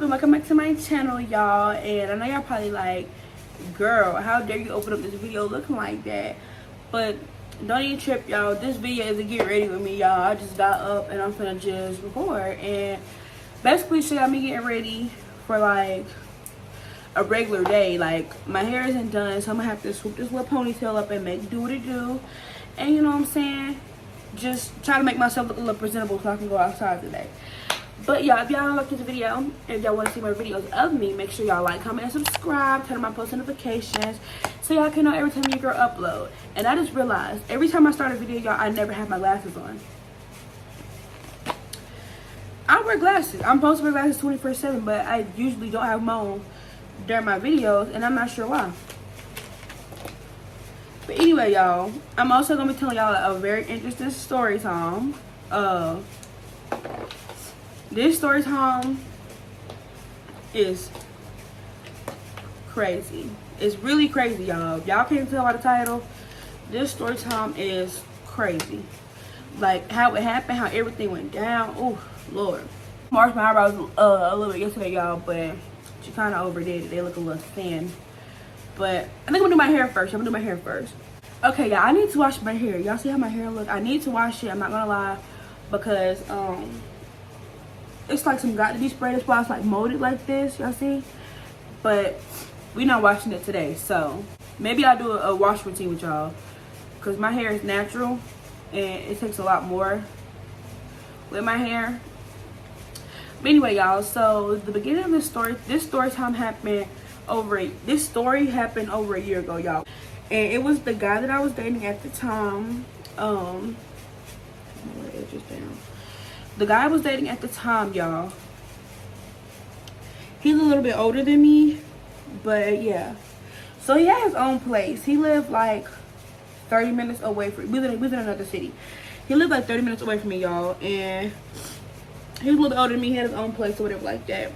welcome back to my channel, y'all. And I know y'all probably like, girl, how dare you open up this video looking like that? But don't even trip, y'all. This video is a get ready with me, y'all. I just got up and I'm finna just record, and basically show y'all me getting ready for like a regular day. Like, my hair isn't done, so I'm gonna have to swoop this little ponytail up and make do what it do. And you know what I'm saying, just try to make myself look a little presentable so I can go outside today. But y'all, if y'all like this video, if y'all want to see more videos of me, make sure y'all like, comment, and subscribe. Turn on my post notifications so y'all can know every time your girl upload. And I just realized every time I start a video, y'all, I never have my glasses on. I wear glasses. I'm supposed to wear glasses 24/7, but I usually don't have them on during my videos, and I'm not sure why. But anyway, y'all, I'm also gonna be telling y'all a very interesting story time. This story time is crazy. It's really crazy, y'all. Y'all can't tell by the title. This story time is crazy. Like, how it happened, how everything went down. Oh, Lord. Marked my eyebrows a little bit yesterday, y'all, but she kind of overdid it. They look a little thin. But I think I'm gonna do my hair first. I'm gonna do my hair first. Okay, y'all, I need to wash my hair. Y'all see how my hair look? I need to wash it. I'm not gonna lie, because it's like some got to be sprayed. That's why it's like molded like this. Y'all see? But we're not washing it today, so maybe I'll do a wash routine with y'all, because my hair is natural and it takes a lot more with my hair. But anyway, y'all, so the beginning of this story time happened this story happened over a year ago, y'all. And it was the guy that I was dating at the time. The guy I was dating at the time, y'all, he's a little bit older than me, but yeah. So he had his own place. He lived like 30 minutes away from me. We live in another city. He lived like 30 minutes away from me, y'all, and he was a little bit older than me. He had his own place or whatever like that.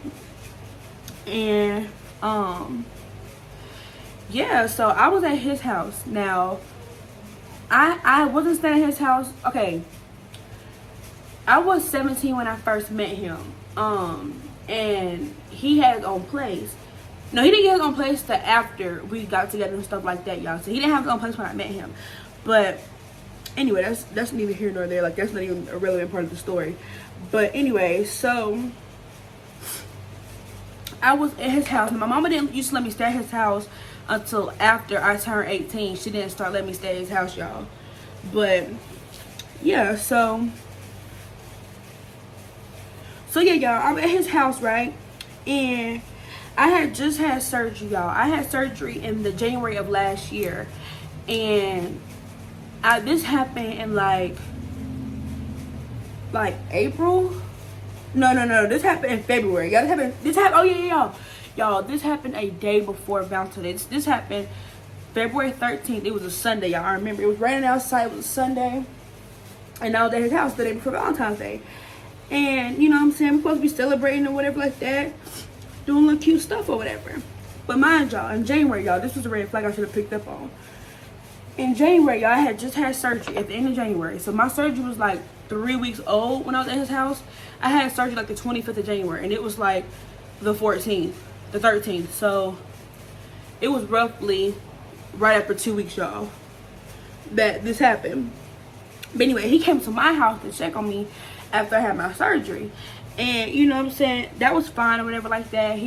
And yeah, so I was at his house. Now, I wasn't staying at his house. Okay, I was 17 when I first met him. And he had his own place. No, he didn't get his own place till after we got together and stuff like that, y'all. So he didn't have his own place when I met him. But anyway, that's neither here nor there. Like, that's not even a relevant part of the story. But anyway, so I was at his house. My mama didn't used to let me stay at his house until after I turned 18. She didn't start letting me stay at his house, y'all. But yeah, so yeah, y'all, I'm at his house, right? And I had just had surgery, y'all. I had surgery in the January of last year. And this happened in like April. No. This happened in February. Y'all, oh yeah, y'all, this happened a day before Valentine's. This happened February 13th. It was a Sunday, y'all. I remember it was raining outside. It was a Sunday. And I was at his house the day before Valentine's Day. And you know what I'm saying, we're supposed to be celebrating or whatever like that, doing little cute stuff or whatever. But mind y'all, in January, y'all, this was a red flag I should have picked up on. In January, y'all, I had just had surgery at the end of January. So my surgery was like 3 weeks old when I was at his house. I had surgery like the 25th of January, and it was like the 14th, the 13th. So it was roughly right after 2 weeks, y'all, that this happened. But anyway, he came to my house to check on me after I had my surgery. And you know what I'm saying, that was fine or whatever like that.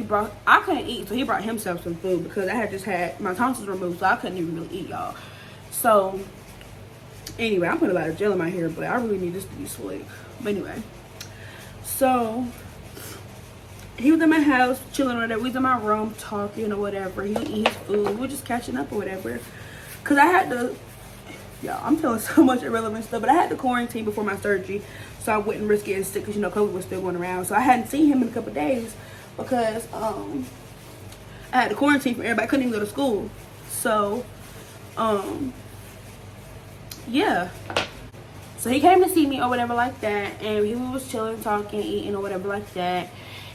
I couldn't eat, so he brought himself some food because I had just had my tonsils removed, so I couldn't even really eat, y'all. So anyway, I'm putting a lot of gel in my hair, but I really need this to be slick. But anyway, so he was in my house chilling or whatever. We was in my room talking or whatever. He would eat his food. We were just catching up or whatever. Cause I had to, y'all, I'm telling so much irrelevant stuff, but I had to quarantine before my surgery, so I wouldn't risk getting sick, because you know COVID was still going around. So I hadn't seen him in a couple of days because I had to quarantine from everybody. I couldn't even go to school. So yeah, so he came to see me or whatever like that, and we was chilling, talking, eating or whatever like that.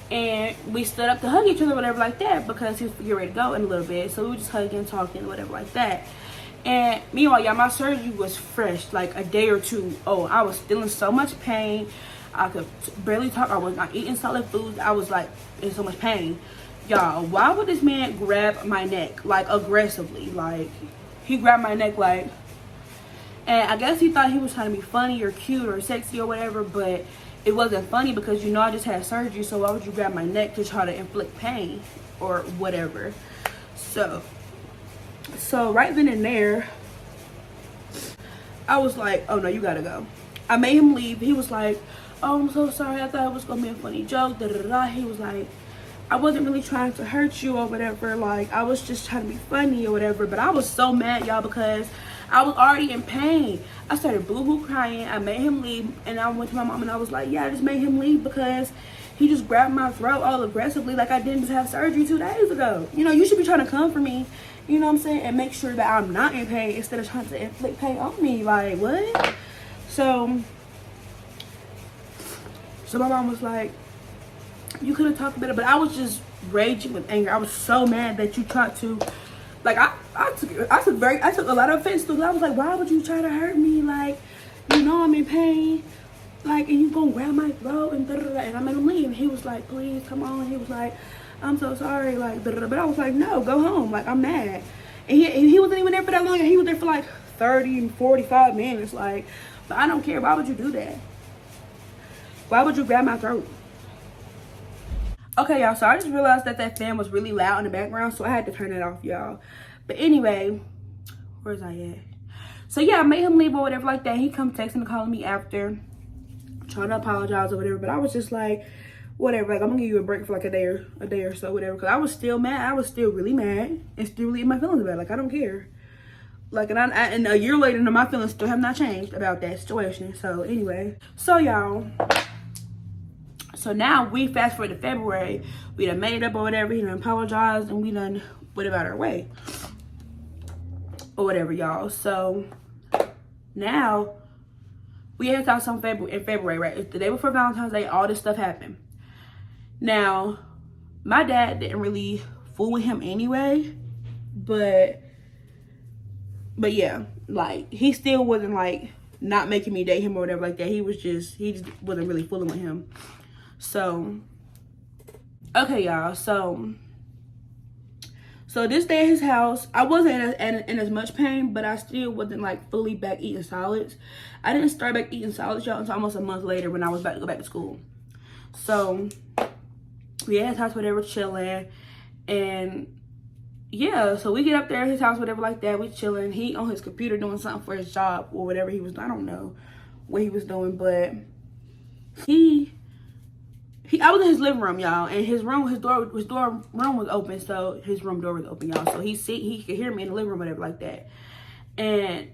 And we stood up to hug each other or whatever like that, because he was getting ready to go in a little bit. So we were just hugging, talking or whatever like that. And meanwhile, y'all, my surgery was fresh, like a day or two old. I was feeling so much pain. I could barely talk. I was not eating solid foods. I was like in so much pain. Y'all, why would this man grab my neck like aggressively? Like he grabbed my neck like, and I guess he thought he was trying to be funny or cute or sexy or whatever, but it wasn't funny because, you know, I just had surgery, so why would you grab my neck to try to inflict pain or whatever? So right then and there, I was like, oh no, you gotta go. I made him leave. He was like, oh, I'm so sorry, I thought it was gonna be a funny joke, da da da. He was like, I wasn't really trying to hurt you or whatever, like I was just trying to be funny or whatever. But I was so mad, y'all, because I was already in pain. I started boo-hoo crying. I made him leave, and I went to my mom and I was like, yeah, I just made him leave because he just grabbed my throat all aggressively like I didn't just have surgery 2 days ago. You know, you should be trying to come for me, you know what I'm saying, and make sure that I'm not in pain instead of trying to inflict pain on me. Like, what? So my mom was like, you could have talked better, but I was just raging with anger. I was so mad that you tried to, like, I took a lot of offense to it. I was like, why would you try to hurt me? Like, you know I'm in pain, like, and you gonna grab my throat and da da da. And I made him leave. He was like, please come on. He was like, I'm so sorry, like da da da. But I was like, no, go home. Like, I'm mad. And he wasn't even there for that long. He was there for like 30 and 45 minutes. Like, but I don't care. Why would you do that? Why would you grab my throat? Okay, y'all, so I just realized that fan was really loud in the background, so I had to turn it off, y'all. But anyway, where's I at? So yeah, I made him leave or whatever like that. He come texting and calling me after, trying to apologize or whatever. But I was just like, whatever, like I'm gonna give you a break for like a day or so, whatever. Cause I was still mad. I was still really mad and still really in my feelings about it. Like, I don't care. Like, and a year later, my feelings still have not changed about that situation. So anyway, so y'all. So now we fast forward to February. We done made up or whatever. He done apologized and we done went about our way. Or whatever, y'all. So now we had talked in February, right? It's the day before Valentine's Day. All this stuff happened. Now, my dad didn't really fool with him anyway. But yeah, like, he still wasn't like not making me date him or whatever like that. He just wasn't really fooling with him. So, okay, y'all. So this day at his house, I wasn't in as much pain, but I still wasn't like fully back eating solids. I didn't start back eating solids, y'all, until almost a month later when I was about to go back to school. So we had his house, whatever, chilling, and yeah, so we get up there at his house, whatever like that. We chilling. He on his computer doing something for his job or whatever he was. I don't know what he was doing, but I was in his living room, y'all, and his room was open, so his room door was open, y'all. So he could hear me in the living room, whatever like that. And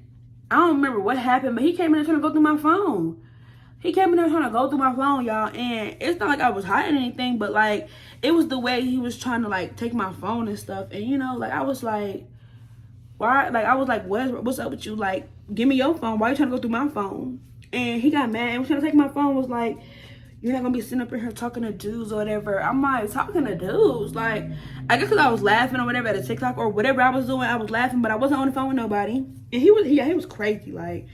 I don't remember what happened, but he came in there trying to go through my phone. He came in there trying to go through my phone, y'all, and it's not like I was hiding anything, but like it was the way he was trying to like take my phone and stuff. And you know, like I was like, why? Like I was like, what's up with you? Like, give me your phone. Why are you trying to go through my phone? And he got mad and was trying to take my phone. Was like, you're not gonna be sitting up in here talking to dudes or whatever. I'm like, talking to dudes? Like, I guess because I was laughing or whatever at a TikTok or whatever I was doing, I was laughing, but I wasn't on the phone with nobody. And he was crazy. Like,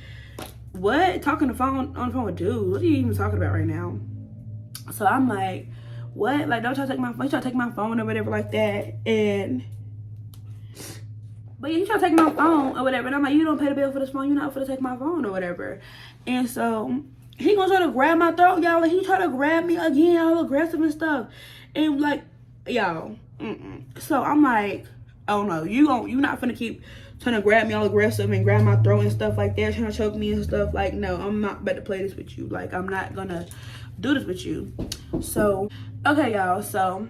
what? Talking on the phone with dudes? What are you even talking about right now? So I'm like, what? Like, don't try to take my phone. He tried to take my phone or whatever like that. But yeah, he tried to take my phone or whatever. And I'm like, you don't pay the bill for this phone. You're not for to take my phone or whatever. And so he gonna try to grab my throat, y'all. Like, he tried to grab me again, all aggressive and stuff. And like, y'all, So I'm like, oh no, you not finna keep trying to grab me all aggressive and grab my throat and stuff like that, trying to choke me and stuff. Like, no, I'm not about to play this with you. Like, I'm not gonna do this with you. So, okay, y'all. So,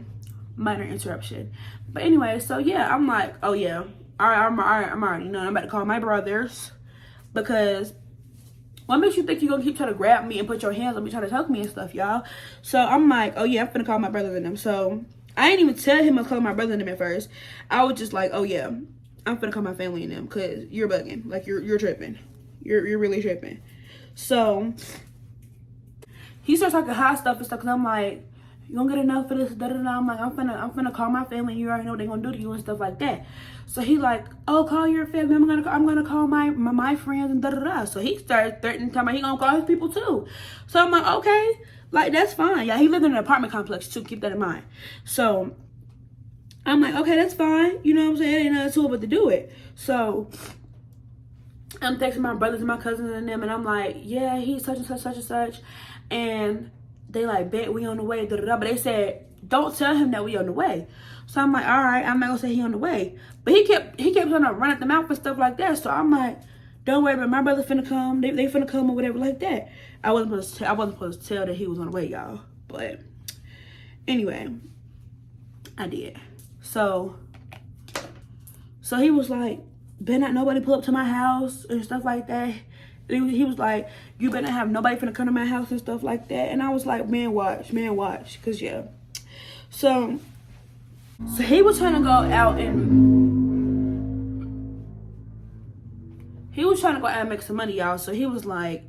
minor interruption. But anyway, so yeah, I'm like, oh yeah, all right, I'm already know. I'm about to call my brothers because what makes you think you're gonna keep trying to grab me and put your hands on me, trying to choke me and stuff, y'all? So I'm like, oh yeah, I'm finna call my brothers and them. So I didn't even tell him I was calling my brother and them at first. I was just like, oh yeah, I'm finna call my family and them because you're bugging. Like, you're tripping. You're really tripping. So he starts talking hot stuff and stuff because I'm like, You gonna get enough for this, da-da-da. I'm like, I'm finna call my family. You already know what they gonna do to you and stuff like that. So he like, oh, call your family. I'm gonna call my friends and da-da-da. So he started threatening, telling me he gonna call his people too. So I'm like, okay, like, that's fine. Yeah, he lived in an apartment complex too. Keep that in mind. So I'm like, okay, that's fine. You know what I'm saying? It ain't nothing to it but to do it. So I'm texting my brothers and my cousins and them, and I'm like, yeah, he's such and such, such and such. And they like, bet we on the way, da-da-da. But they said, don't tell him that we on the way. So I'm like, all right, I'm not gonna say he on the way. But he kept trying to run at the mouth and stuff like that. So I'm like, don't worry, but my brother finna come. They finna come or whatever like that. I wasn't supposed to tell that he was on the way, y'all. But anyway, I did. So he was like, better not nobody pull up to my house and stuff like that. He was like, you better not have nobody finna come to my house and stuff like that. And I was like, man, watch. Cause yeah. So he was trying to go out and make some money, y'all. So he was like,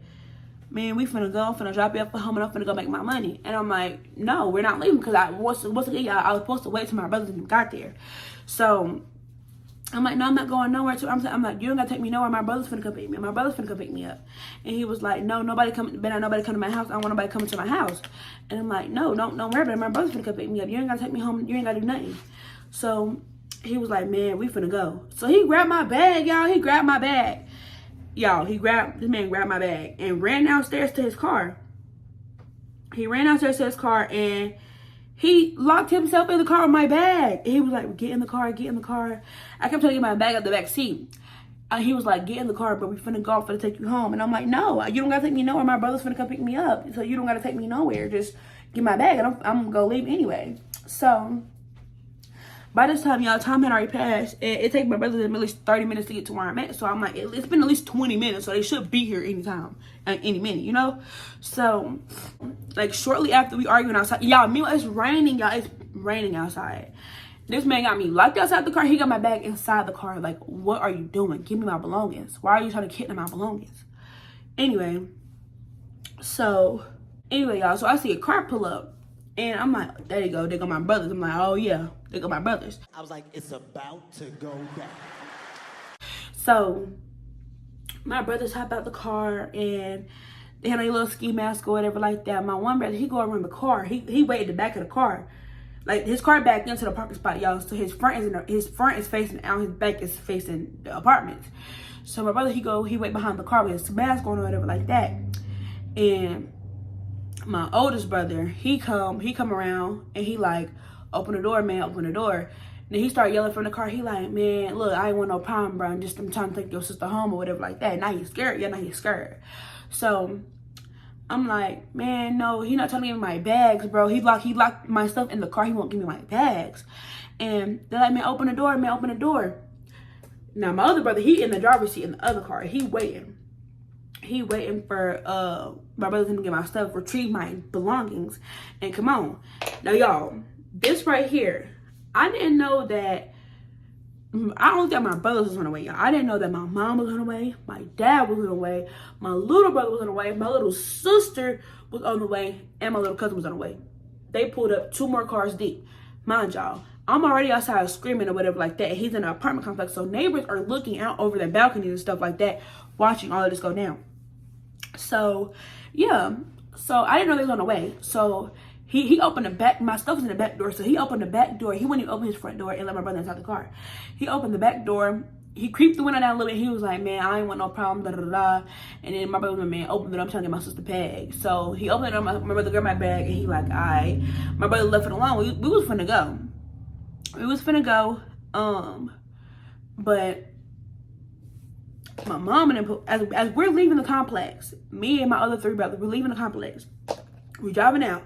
man, we finna go. I'm finna drop you off at home and I'm finna go make my money. And I'm like, no, we're not leaving. Cause I was supposed to wait till my brothers got there. So I'm like, no, I'm not going nowhere. So I'm like, you don't gotta take me nowhere. My brother's finna come pick me up. My brother's finna come pick me up. And he was like, no, nobody come to my house. I don't want nobody coming to my house. And I'm like, no, don't worry about it. My brother's finna come pick me up. You ain't gotta take me home. You ain't gotta do nothing. So he was like, man, we finna go. So he grabbed my bag, y'all. This man grabbed my bag and ran downstairs to his car. And he locked himself in the car with my bag. He was like, get in the car. I kept telling him my bag out the back seat. He was like, get in the car, but we finna go. I'm finna take you home. And I'm like, no, you don't gotta take me nowhere. My brother's finna come pick me up. So you don't gotta take me nowhere. Just get my bag and I'm gonna go leave anyway. So by this time, y'all, time had already passed. It takes my brother at least 30 minutes to get to where I'm at. So I'm like, it's been at least 20 minutes. So they should be here anytime, any minute, you know? So, like, shortly after we arguing outside, y'all, meanwhile, it's raining, y'all. It's raining outside. This man got me locked outside the car. He got my bag inside the car. Like, what are you doing? Give me my belongings. Why are you trying to kidnap my belongings? Anyway, y'all. So I see a car pull up. And I'm like, there you go. They go my brothers. I'm like, oh, yeah. They go my brothers. I was like, it's about to go down. So my brothers hop out the car and they had a little ski mask or whatever like that. My one brother, he go around the car. He waited the back of the car. Like, his car backed into the parking spot, y'all. So his front is facing out, his back is facing the apartments. So my brother, he wait behind the car with his mask on or whatever like that. And my oldest brother, he come around and he like, open the door, man, open the door. And he started yelling from the car. He like, man, look, I ain't want no problem, bro. I'm trying to take your sister home or whatever like that. Now he's scared. Yeah, now he's scared. So I'm like, man, no, he not trying to give me my bags, bro. He locked my stuff in the car. He won't give me my bags. And they're like, man, open the door, man, open the door. Now my other brother, he in the driver's seat in the other car. He waiting for my brother to get my stuff, retrieve my belongings, and come on. Now, y'all, this right here, I didn't know that. I don't think my brothers was on the way, y'all. I didn't know that my mom was on the way, my dad was on the way, my little brother was on the way, my little sister was on the way, and my little cousin was on the way. They pulled up 2 more cars deep. Mind y'all, I'm already outside screaming or whatever like that. He's in an apartment complex, so neighbors are looking out over their balconies and stuff like that, watching all of this go down. So, yeah. So, I didn't know they was on the way. So, he opened the back. My stuff was in the back door. So, he opened the back door. He wouldn't even open his front door and let my brother inside the car. He opened the back door. He creeped the window down a little bit. He was like, man, I ain't want no problem, da da da. And then my brother was like, man, opened it up. I'm trying to get my sister bag. So, he opened it up. My brother grabbed my bag. And he like, all right. My brother left it alone. We was finna go. But my mom and them, as we're leaving the complex, me and my other 3 brothers, we're leaving the complex. We're driving out.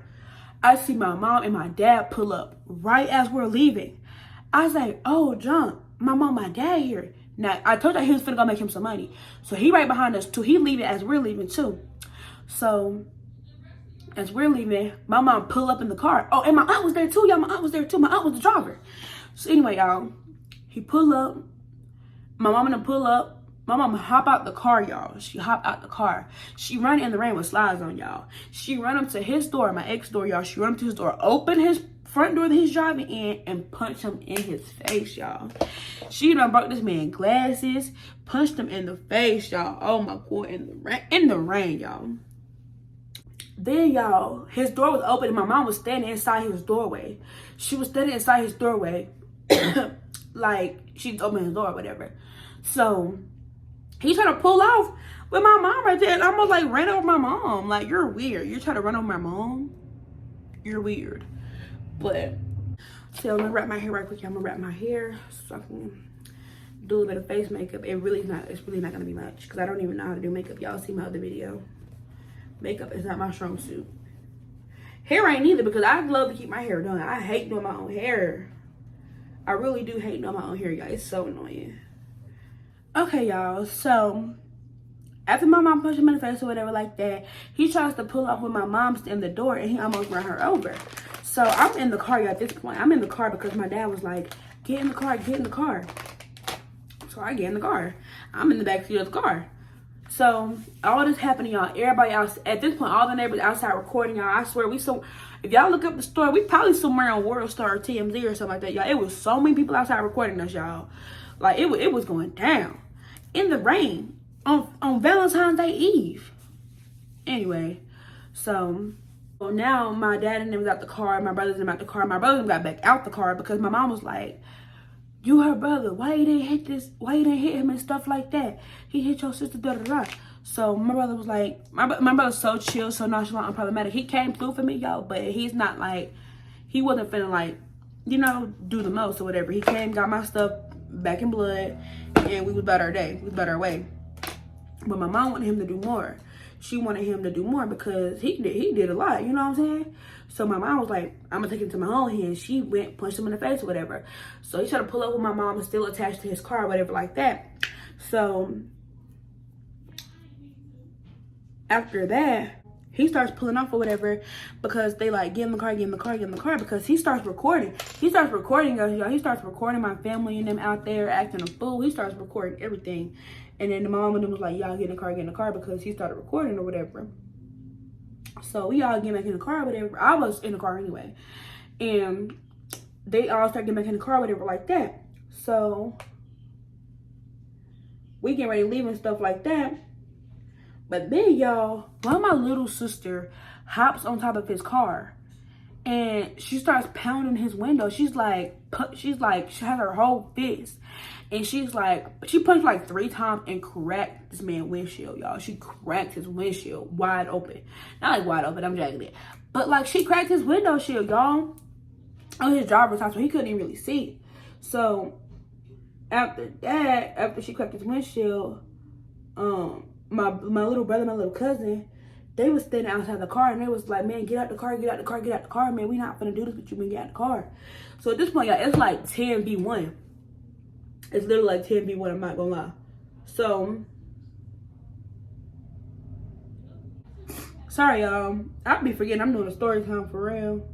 I see my mom and my dad pull up right as we're leaving. I was like, oh, John, my mom, my dad here. Now, I told you he was finna go make him some money. So he right behind us too. He leaving as we're leaving too. So as we're leaving, my mom pull up in the car. Oh, and my aunt was there too, y'all. My aunt was there too. My aunt was the driver. So anyway, y'all, he pull up. My mom and him pull up. My mom hop out the car, y'all. She hop out the car. She run in the rain with slides on, y'all. She run up to his door, my ex door, y'all. She run up to his door, open his front door that he's driving in, and punch him in his face, y'all. She done broke this man glasses, punched him in the face, y'all. Oh my God, in the rain, y'all. Then, y'all, his door was open and my mom was standing inside his doorway. She was standing inside his doorway, like she's opening his door or whatever. So he tried to pull off with my mom right there, and I almost like ran over my mom. Like, you're weird. You're trying to run over my mom? You're weird. But so I'm gonna wrap my hair right quick. I'm gonna wrap my hair so I can do a little bit of face makeup. It's really not gonna be much because I don't even know how to do makeup. Y'all see my other video. Makeup is not my strong suit. Hair ain't either because I love to keep my hair done. I hate doing my own hair. I really do hate doing my own hair, guys. It's so annoying. Okay, y'all. So after my mom punched him in the face or whatever like that, he tries to pull off with my mom's in the door and he almost ran her over. So I'm in the car, y'all, at this point. I'm in the car because my dad was like, get in the car, get in the car. So I get in the car. I'm in the back seat of the car. So all this happening, y'all. Everybody else at this point, all the neighbors outside recording, y'all. I swear, if y'all look up the story, we probably somewhere on World Star or TMZ or something like that, y'all. It was so many people outside recording us, y'all. Like it was going down in the rain on Valentine's Day Eve. Anyway, so now my dad and them got the car, my brothers and them out the car. My brothers got back out the car because my mom was like, you her brother, why you didn't hit him and stuff like that? He hit your sister, da da da. So my brother was like, my brother's so chill, so nonchalant, unproblematic. He came through for me, y'all, but he's not like, he wasn't finna like, you know, do the most or whatever. He came, got my stuff back in blood, and we was about our day. We was about our way. But my mom wanted him to do more. She wanted him to do more because he did a lot, you know what I'm saying? So my mom was like, I'm gonna take it to my own hands. She went, punched him in the face or whatever. So he tried to pull up with my mom and still attached to his car or whatever like that. So after that, he starts pulling off or whatever because they like, get in the car, get in the car, get in the car, because he starts recording. He starts recording us, y'all. He starts recording my family and them out there acting a fool. He starts recording everything. And then the mom and them was like, y'all get in the car because he started recording or whatever. So we all get back in the car or whatever. I was in the car anyway. And they all start getting back in the car or whatever like that. So we get ready to leave and stuff like that. But then, y'all, while my little sister hops on top of his car and she starts pounding his window, she has her whole fist. And she's like, she punched like 3 times and cracked this man's windshield, y'all. She cracked his windshield wide open. Not like wide open, I'm dragging it. But like she cracked his window shield, y'all. On his driver's side, so he couldn't even really see. So after that, after she cracked his windshield, my little brother, my little cousin, they was standing outside the car and they was like, man, get out the car, get out the car, get out the car, man. We not finna do this with you, man, get out the car. So at this point, y'all, it's like 10v1. It's literally like 10v1, I'm not gonna lie. So, sorry, y'all. I'll be forgetting I'm doing a story time for real.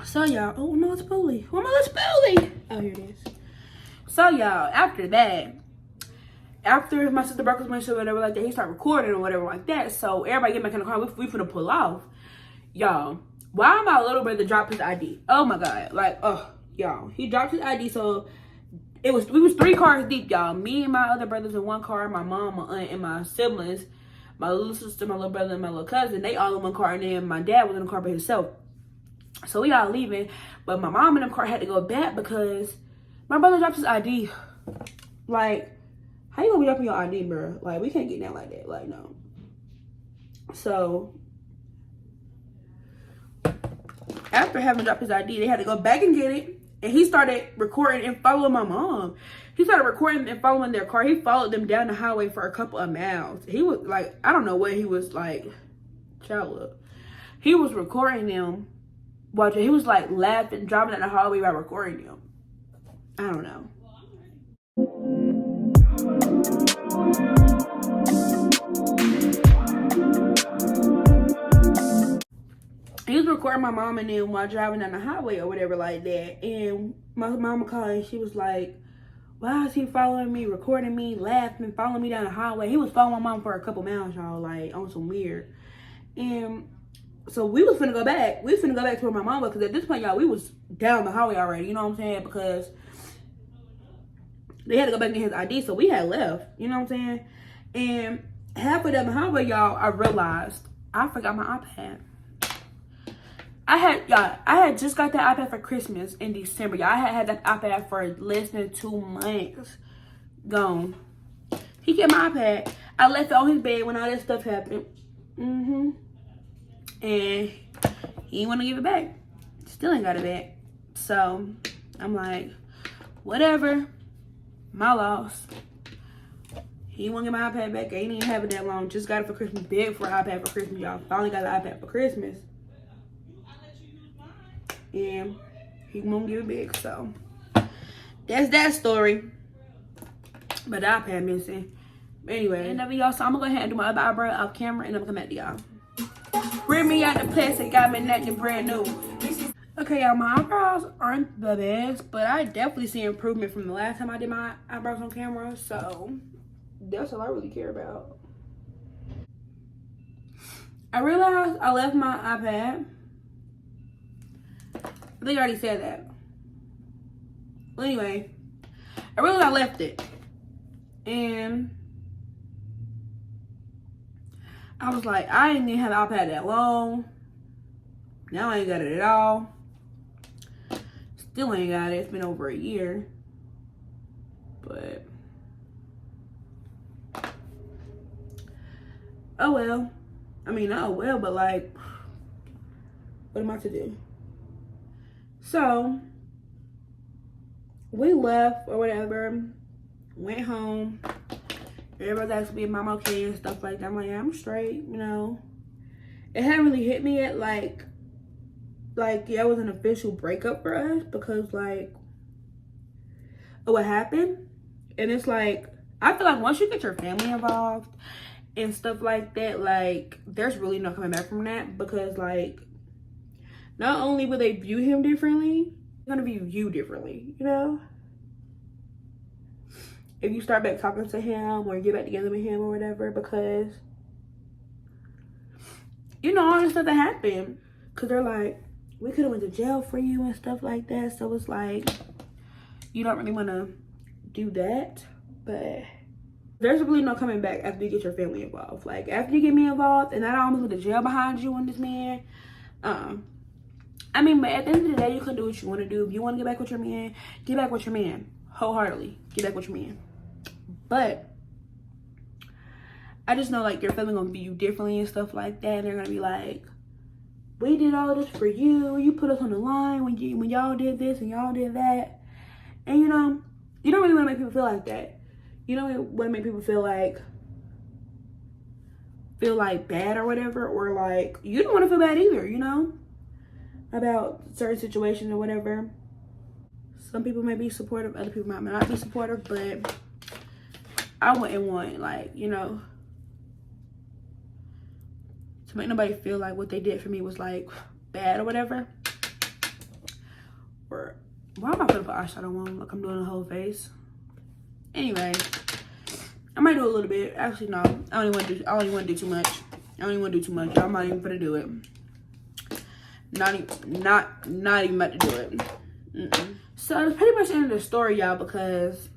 So, y'all. Oh, no, it's Spoolie. Oh, my little Spoolie. Oh, here it is. So, y'all, after that, after my sister broke his windshield or whatever like that, he started recording or whatever like that. So, everybody get back in the car. We finna pull off. Y'all. Why my little brother dropped his ID? Oh my God. Like, oh, y'all. He dropped his ID, so we was 3 cars deep, y'all. Me and my other brothers in one car, my mom, my aunt, and my siblings, my little sister, my little brother, and my little cousin, they all in one car, and then my dad was in the car by himself. So we all leaving, but my mom in the car had to go back because my brother dropped his ID. Like, how you gonna be dropping your ID, bro? Like, we can't get down like that. Like, no. So after having dropped his ID, they had to go back and get it. And he started recording and following my mom. He started recording and following their car. He followed them down the highway for a couple of miles. He was like, I don't know what he was like, child up. He was recording them. Watching, he was like laughing, driving down the highway while recording them. I don't know. he was recording my mom and them while driving down the highway or whatever like that. And my mama called and she was like, why is he following me, recording me, laughing, following me down the highway? He was following my mom for a couple miles, y'all, like on some weird. And so we was finna go back. We was finna go back to where my mom was, because at this point, y'all, we was down the highway already, you know what I'm saying? Because they had to go back and get his ID, so we had left, you know what I'm saying? And halfway down the highway, y'all, I realized I forgot my iPad. I had just got that iPad for Christmas in December. Y'all, I had that iPad for less than 2 months. Gone. He kept my iPad. I left it on his bed when all that stuff happened. And he didn't want to give it back. Still ain't got it back. So I'm like, whatever. My loss. He didn't want to get my iPad back. I ain't even have it that long. Just got it for Christmas. Big for an iPad for Christmas, y'all. Finally got an iPad for Christmas. And he won't give it back. So that's that story. But the iPad missing. Anyway, and y'all, so I'm gonna go ahead and do my other eyebrow off camera, and I'm gonna come back to y'all. Bring me out the plastic, got me nothing brand new. Okay, y'all, my eyebrows aren't the best, but I definitely see improvement from the last time I did my eyebrows on camera. So that's all I really care about. I realized I left my iPad. I think I already said that. Well, anyway, I realized I left it. And I was like, I ain't even had an iPad that long. Now I ain't got it at all. Still ain't got it. It's been over a year. But oh well. I mean, not oh well, but like, what am I to do? So we left or whatever, went home. Everybody's asking me if I'm okay and stuff like that. I'm like, yeah, I'm straight, you know. It hadn't really hit me yet, like yeah, it was an official breakup for us, because like of what happened. And it's like, I feel like once you get your family involved and stuff like that, like there's really no coming back from that, because like not only will they view him differently, they're gonna view you differently, you know? If you start back talking to him or get back together with him or whatever, because you know all the stuff that happened. Cause they're like, we could have went to jail for you and stuff like that. So it's like, you don't really wanna do that. But there's really no coming back after you get your family involved. Like after you get me involved and I almost went to jail behind you and this man, I mean, but at the end of the day, you can do what you want to do. If you want to get back with your man, get back with your man. Wholeheartedly. Get back with your man. But I just know, like, your family going to view you differently and stuff like that. And they're going to be like, we did all this for you. You put us on the line when y'all did this and y'all did that. And, you know, you don't really want to make people feel like that. You don't want to make people feel like bad or whatever. Or, like, you don't want to feel bad either, you know? About certain situations or whatever. Some people may be supportive, other people might not be supportive, but I wouldn't want, like, you know, to make nobody feel like what they did for me was like bad or whatever. Or why am I gonna put eyeshadow on like I'm doing the whole face? Anyway, I might do a little bit. Actually, no, I don't even want to do too much. I don't even want to do too much. I'm not even gonna do it. Not even about to do it. So that's pretty much the end of the story, y'all, because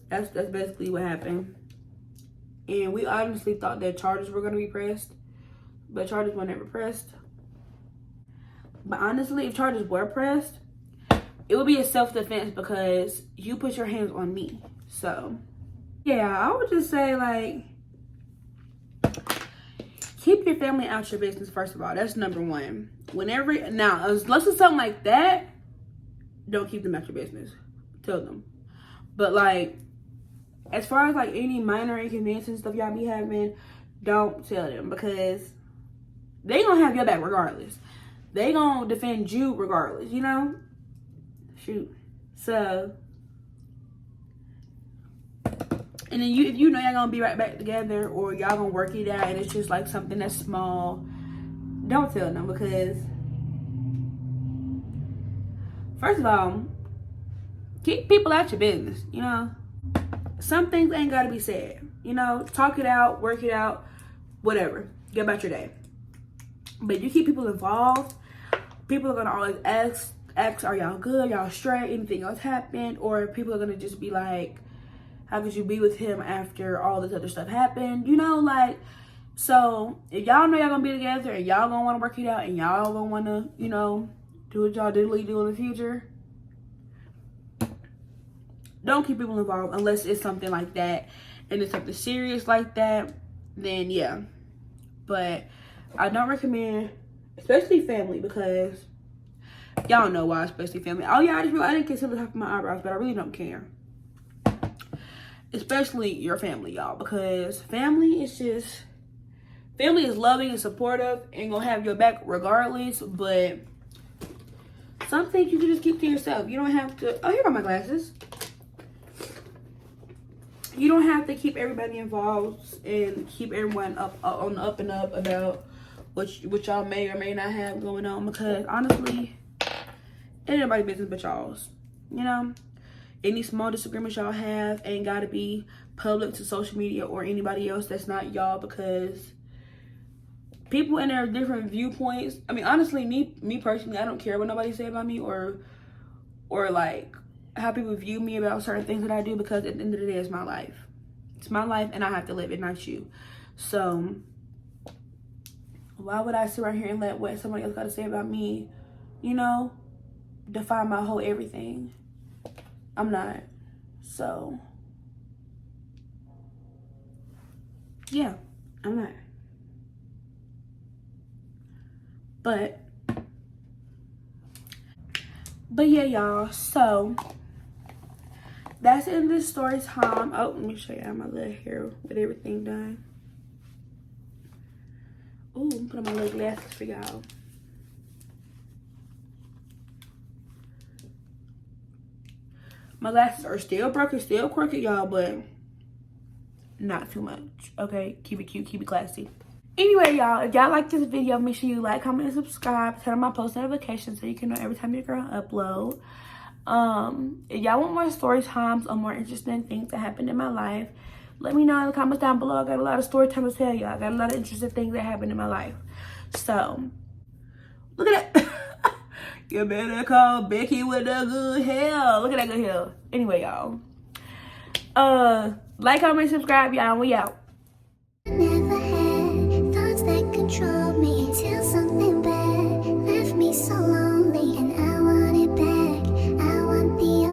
that's basically what happened. And we honestly thought that charges were gonna be pressed, but charges were never pressed. But honestly, if charges were pressed, it would be a self-defense because you put your hands on me. So yeah, I would just say, like, keep your family out your business, first of all. That's number one. Now, unless it's something like that, don't keep them out your business. Tell them. But, like, as far as, like, any minor inconveniences stuff y'all be having, don't tell them, because they gonna have your back regardless. They gonna defend you regardless, you know? Shoot. So, and then if you know y'all gonna be right back together, or y'all gonna work it out and it's just like something that's small, Don't tell them because, first of all, keep people out your business, you know? Some things ain't gotta be said, you know? Talk it out, work it out, whatever. Get about your day. But you keep people involved, people are gonna always ask, are y'all good, y'all straight, anything else happened? Or people are gonna just be like, how could you be with him after all this other stuff happened? You know, like, so if y'all know y'all gonna be together and y'all gonna wanna work it out and y'all gonna wanna, you know, do what y'all diddly do in the future, don't keep people involved unless it's something like that and it's something serious like that, then yeah. But I don't recommend, especially family, because y'all know why, especially family. Oh yeah, I didn't kiss him on top of my eyebrows, but I really don't care. Especially your family, y'all, because family is loving and supportive and gonna have your back regardless, but some things you can just keep to yourself. You don't have to, oh, here are my glasses. You don't have to keep everybody involved and keep everyone on the up and up about what y'all may or may not have going on, because honestly, it ain't nobody's business but y'all's. You know, any small disagreements y'all have ain't gotta be public to social media or anybody else that's not y'all, because people in their different viewpoints. I mean, honestly, me personally, I don't care what nobody say about me or like how people view me about certain things that I do, because at the end of the day, it's my life. It's my life and I have to live it, not you. So why would I sit right here and let what somebody else got to say about me, you know, define my whole everything? I'm not. So yeah, I'm not. But yeah, y'all, so that's in this story time. Oh, let me show you my little hair with everything done. Ooh, I'm putting my little glasses for y'all. My glasses are still broken, still crooked, y'all, but not too much. Okay, keep it cute, keep it classy. Anyway, y'all, if y'all like this video, make sure you like, comment, and subscribe. Turn on my post notifications so you can know every time your girl upload. If y'all want more story times or more interesting things that happened in my life, let me know in the comments down below. I got a lot of story time to tell y'all. I got a lot of interesting things that happened in my life. So, look at that. You better call Becky with the good hair. Look at that good hair. Anyway, y'all. Like, comment, subscribe, y'all. We out.